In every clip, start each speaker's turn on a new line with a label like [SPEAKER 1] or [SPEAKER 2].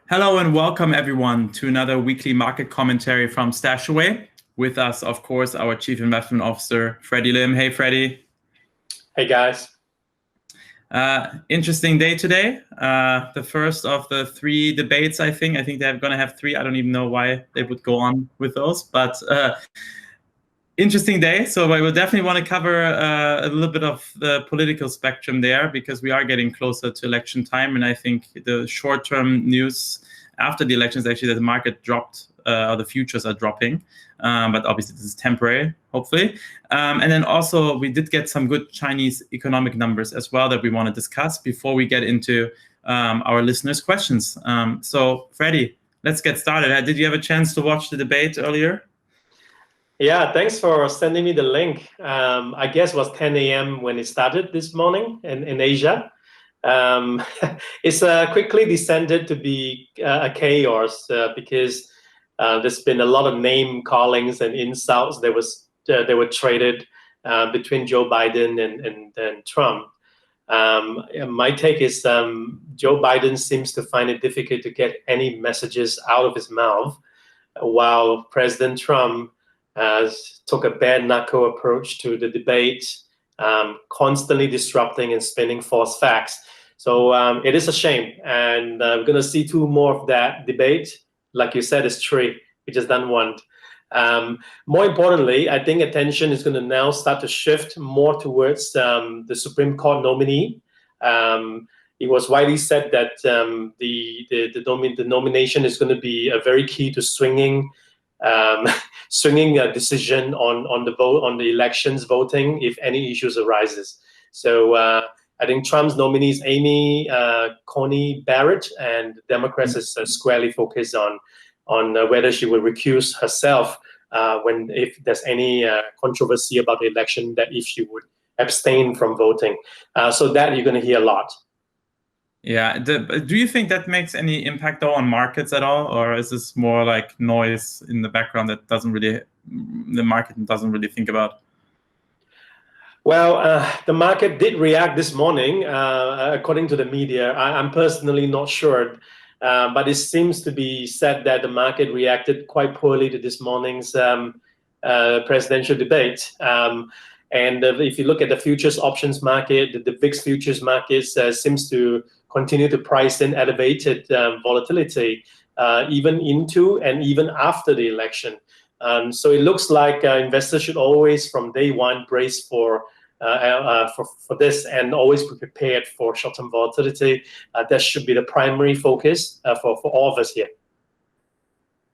[SPEAKER 1] Hello and welcome everyone to another weekly market commentary from StashAway. With us, of course, our Chief Investment Officer, Freddy Lim. Hey, Freddy.
[SPEAKER 2] Hey, guys.
[SPEAKER 1] Interesting day today. The first of the three debates, I think. I think they're going to have three. I don't even know why they would go on with those, but interesting day. So I will definitely want to cover a little bit of the political spectrum there because we are getting closer to election time. And I think the short-term news after the elections actually that the market dropped, or the futures are dropping. But obviously this is temporary, hopefully. And then also we did get some good Chinese economic numbers as well that we want to discuss before we get into our listeners' questions. So Freddy, let's get started. Did you have a chance to watch the debate earlier?
[SPEAKER 2] Yeah, thanks for sending me the link. I guess it was 10 a.m. when it started this morning in Asia. It's quickly descended to be a chaos because there's been a lot of name callings and insults that were traded between Joe Biden and Trump. My take is Joe Biden seems to find it difficult to get any messages out of his mouth, while President Trump took a bare knuckle approach to the debate, constantly disrupting and spinning false facts. So it is a shame, and we're going to see two more of that debate. Like you said, it's three. We just done one. More importantly, I think attention is going to now start to shift more towards the Supreme Court nominee. It was widely said that the nomination is going to be a very key to swinging a decision on the vote, on the elections voting, if any issues arises. So I think Trump's nominee is Amy Coney Barrett, and Democrats is squarely focused on whether she will recuse herself if there's any controversy about the election, that if she would abstain from voting. So that you're going to hear a lot.
[SPEAKER 1] Yeah. Do you think that makes any impact though on markets at all, or is this more like noise in the background that the market doesn't really think about?
[SPEAKER 2] Well, the market did react this morning, according to the media. I'm personally not sure, but it seems to be said that the market reacted quite poorly to this morning's presidential debate. And if you look at the futures options market, the VIX futures market seems to continue to price in elevated volatility, even into and even after the election. So it looks like investors should always, from day one, brace for this and always be prepared for short-term volatility. That should be the primary focus for all of us here.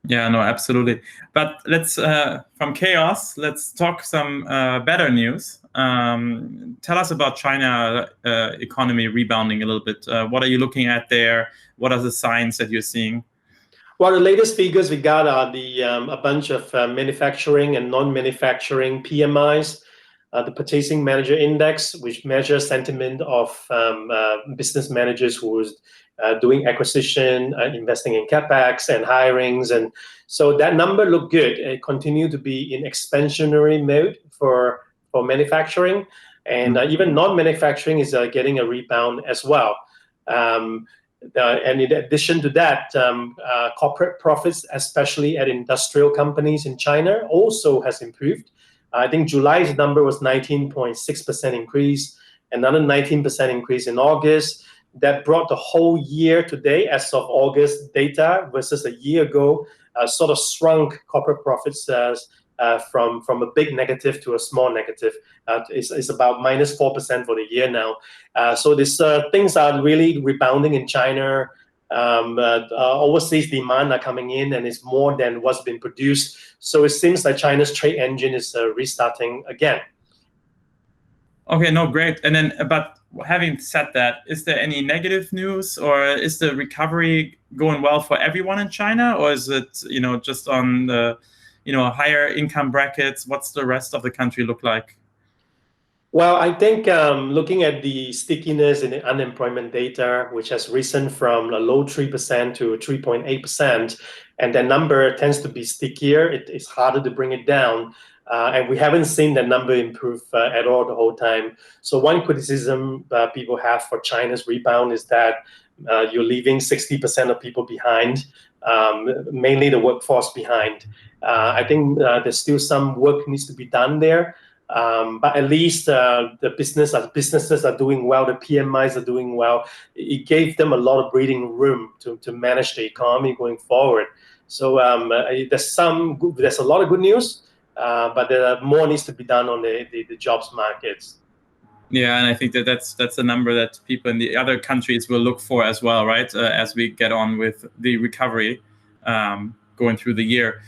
[SPEAKER 1] Yeah, no, absolutely. But let's from chaos, let's talk some better news. Tell us about China economy rebounding a little bit. What are you looking at there? What are the signs that you're seeing?
[SPEAKER 2] Well, the latest figures we got are a bunch of manufacturing and non-manufacturing PMIs, the Purchasing Manager Index, which measures sentiment of business managers who's doing acquisition, investing in capex and hirings. And so that number looked good. It continued to be in expansionary mode for manufacturing. And even non-manufacturing is getting a rebound as well. And in addition to that, corporate profits, especially at industrial companies in China, also has improved. I think July's number was 19.6% increase, another 19% increase in August. That brought the whole year today, as of August data versus a year ago, sort of shrunk corporate profits from a big negative to a small negative. It's about minus 4% for the year now. So these things are really rebounding in China. Overseas demand are coming in, and it's more than what's been produced. So it seems like China's trade engine is restarting again.
[SPEAKER 1] Okay, no, great. And then, but having said that, is there any negative news, or is the recovery going well for everyone in China, or is it, just on the, higher income brackets? What's the rest of the country look like?
[SPEAKER 2] Well, I think looking at the stickiness in the unemployment data, which has risen from a low 3% to 3.8%, and that number tends to be stickier, it's harder to bring it down. And we haven't seen that number improve at all the whole time. So one criticism people have for China's rebound is that you're leaving 60% of people behind, mainly the workforce behind. I think there's still some work needs to be done there. But at least the businesses are doing well, the PMIs are doing well. It gave them a lot of breathing room to manage the economy going forward. So there's a lot of good news, but there more needs to be done on the jobs markets.
[SPEAKER 1] Yeah, and I think that's a number that people in the other countries will look for as well, right? As we get on with the recovery going through the year.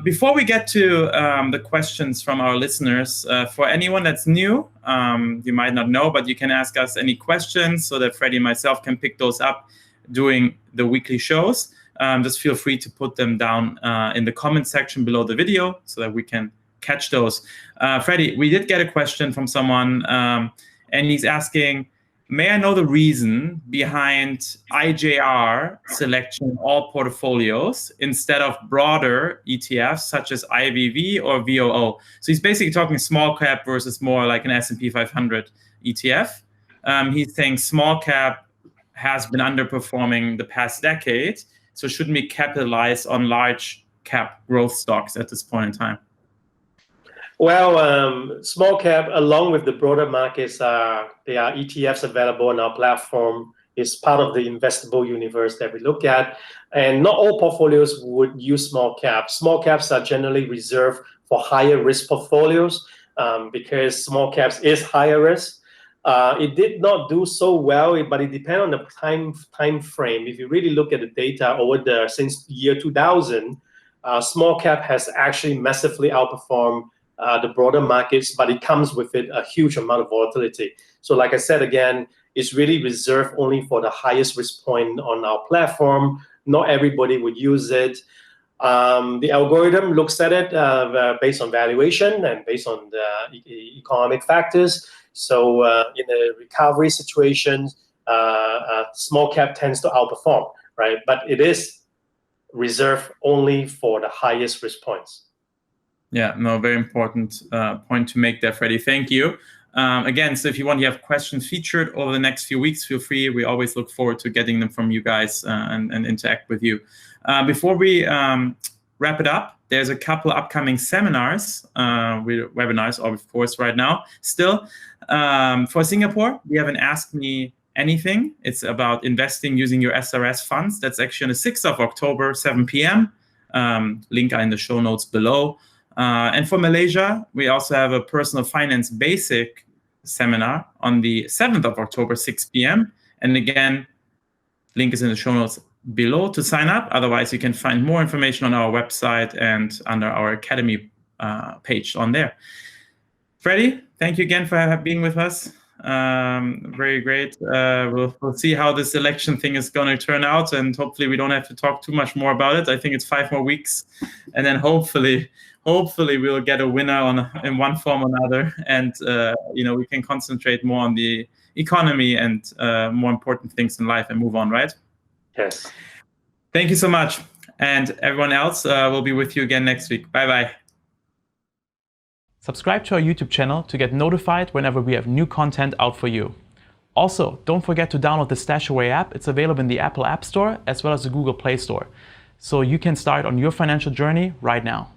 [SPEAKER 1] Before we get to the questions from our listeners, for anyone that's new, you might not know, but you can ask us any questions so that Freddy and myself can pick those up during the weekly shows. Just feel free to put them down in the comment section below the video so that we can catch those. Freddy, we did get a question from someone, and he's asking, may I know the reason behind IJR selection all portfolios instead of broader ETFs such as IVV or VOO? So he's basically talking small cap versus more like an S&P 500 ETF. He's saying small cap has been underperforming the past decade, so shouldn't we capitalize on large cap growth stocks at this point in time?
[SPEAKER 2] Well, small cap, along with the broader markets, there are ETFs available on our platform. It's part of the investable universe that we look at. And not all portfolios would use small caps. Small caps are generally reserved for higher risk portfolios because small caps is higher risk. It did not do so well, but it depends on the time frame. If you really look at the data since year 2000, small cap has actually massively outperformed the broader markets, but it comes with it a huge amount of volatility. So like I said, again, it's really reserved only for the highest risk point on our platform. Not everybody would use it. The algorithm looks at it based on valuation and based on the economic factors. So in a recovery situation, small cap tends to outperform, right? But it is reserved only for the highest risk points.
[SPEAKER 1] Yeah, no, very important point to make there, Freddy. Thank you. Again, so if you want to have questions featured over the next few weeks, feel free. We always look forward to getting them from you guys and interact with you. Before we wrap it up, there's a couple upcoming seminars, webinars, of course, right now. Still, for Singapore, we have an Ask Me Anything. It's about investing using your SRS funds. That's actually on the 6th of October, 7 p.m. Link are in the show notes below. And for Malaysia, we also have a personal finance basic seminar on the 7th of October, 6 p.m. And again, link is in the show notes below to sign up. Otherwise, you can find more information on our website and under our Academy page on there. Freddy, thank you again for being with us. Very great. We'll see how this election thing is going to turn out, and hopefully we don't have to talk too much more about it. I think it's 5 more weeks, and then hopefully we'll get a winner in one form or another, and we can concentrate more on the economy and more important things in life and move on, right?
[SPEAKER 2] Yes.
[SPEAKER 1] Thank you so much, and everyone else will be with you again next week. Bye-bye. Subscribe to our YouTube channel to get notified whenever we have new content out for you. Also, don't forget to download the StashAway app. It's available in the Apple App Store as well as the Google Play Store, so you can start on your financial journey right now.